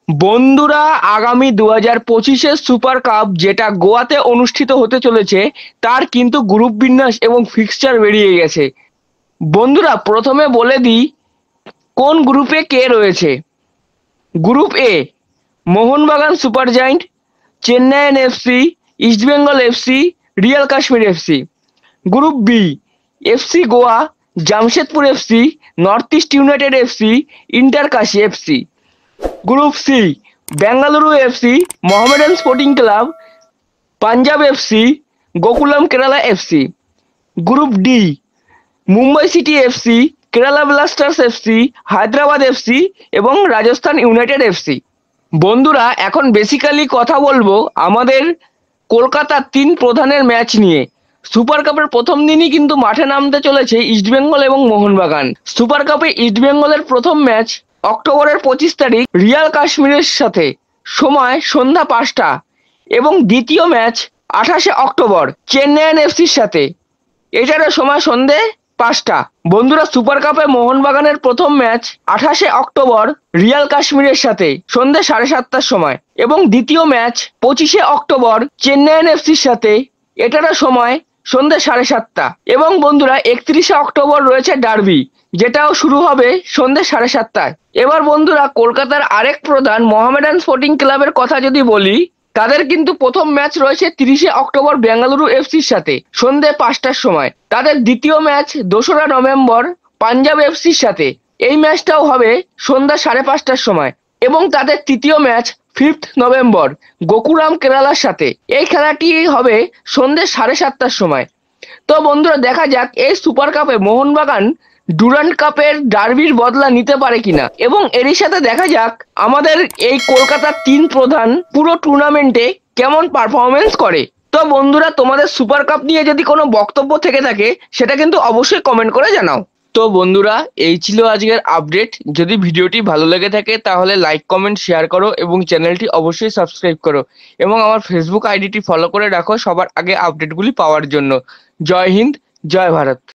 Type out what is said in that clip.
বন্ধুরা, আগামী 2025-এর super cup যেটা গোয়াতে অনুষ্ঠিত হতে চলেছে তার কিন্তু গ্রুপ বিন্যাস এবং ফিক্সচার বেরিয়ে গেছে। বন্ধুরা, প্রথমে বলে দিই কোন গ্রুপে কে রয়েছে। Group A, Mohun Bagan Super Giant, Chennaiyin FC, East Bengal FC, Real Kashmir FC. Group B, FC Goa, Jamshedpur FC, North East United FC, Inter Kashi FC. Group C, Bengaluru FC, Mohammedan Sporting Club, Punjab FC, Gokulam Kerala FC. Group D, Mumbai City FC, Kerala Blasters FC, Hyderabad FC এবং Rajasthan United FC. বন্ধুরা, এখন basically কথা বলবো আমাদের কলকাতার তিন প্রধানের match নিয়ে। সুপার কাপের প্রথম দিনই কিন্তু মাঠে নামতে চলেছে ইস্টবেঙ্গল এবং মোহনবাগান। সুপার কাপে ইস্টবেঙ্গলের প্রথম ম্যাচ অক্টোবরের 25 তারিখ রিয়াল কাশ্মীরের সাথে, সময় সন্ধ্যা 5টা। এবং দ্বিতীয় ম্যাচ 28 অক্টোবর চেন্নাইন এফসির সাথে, এটারও সময় সন্ধে 5টা। বন্ধুরা, সুপার কাপে মোহনবাগানের প্রথম ম্যাচ 28 অক্টোবর রিয়াল কাশ্মীরের সাথে সন্ধে 7:30টার সময়, এবং দ্বিতীয় ম্যাচ 25 অক্টোবর চেন্নাইন এফসির সাথে, এটারও সময় সন্ধে 7:30টা। এবং বন্ধুরা, 31 অক্টোবর রয়েছে ডার্বি, যেটাও শুরু হবে সন্ধে 7:30টায়। এবার বন্ধুরা, কলকাতার আরেক প্রধান মোহামেডান স্পোর্টিং ক্লাবের কথা যদি বলি, তাদের কিন্তু প্রথম ম্যাচ রয়েছে 30 অক্টোবর বেঙ্গালুরু এফসির সাথে সন্ধে 5টার সময়। তাদের দ্বিতীয় ম্যাচ 2রা নভেম্বর পাঞ্জাব এফসির সাথে, এই ম্যাচটাও হবে সন্ধ্যা 5:30টার সময়। এবং তাদের তৃতীয় ম্যাচ 5 নভেম্বর গোকুরাম কেরালার সাথে, এই খেলাটি হবে সন্ধে 7:30টার সময়। তো বন্ধুরা, দেখা যাক এই সুপার কাপে মোহনবাগান ডুরান্ড কাপের ডার্বির বদলা নিতে পারে কিনা, এবং এরই সাথে দেখা যাক আমাদের এই কলকাতার তিন প্রধান পুরো টুর্নামেন্টে কেমন পারফরমেন্স করে। তো বন্ধুরা, তোমাদের সুপার কাপ নিয়ে যদি কোনো বক্তব্য থেকে থাকে সেটা কিন্তু অবশ্যই কমেন্ট করে জানাও। তো বন্ধুরা, এই ছিল আজকের আপডেট। যদি ভিডিওটি ভালো লেগে থাকে তাহলে লাইক, কমেন্ট, শেয়ার করো এবং চ্যানেলটি অবশ্যই সাবস্ক্রাইব করো, এবং আমার ফেসবুক আইডিটি ফলো করে রাখো সবার আগে আপডেটগুলি পাওয়ার জন্য। জয় হিন্দ, জয় ভারত।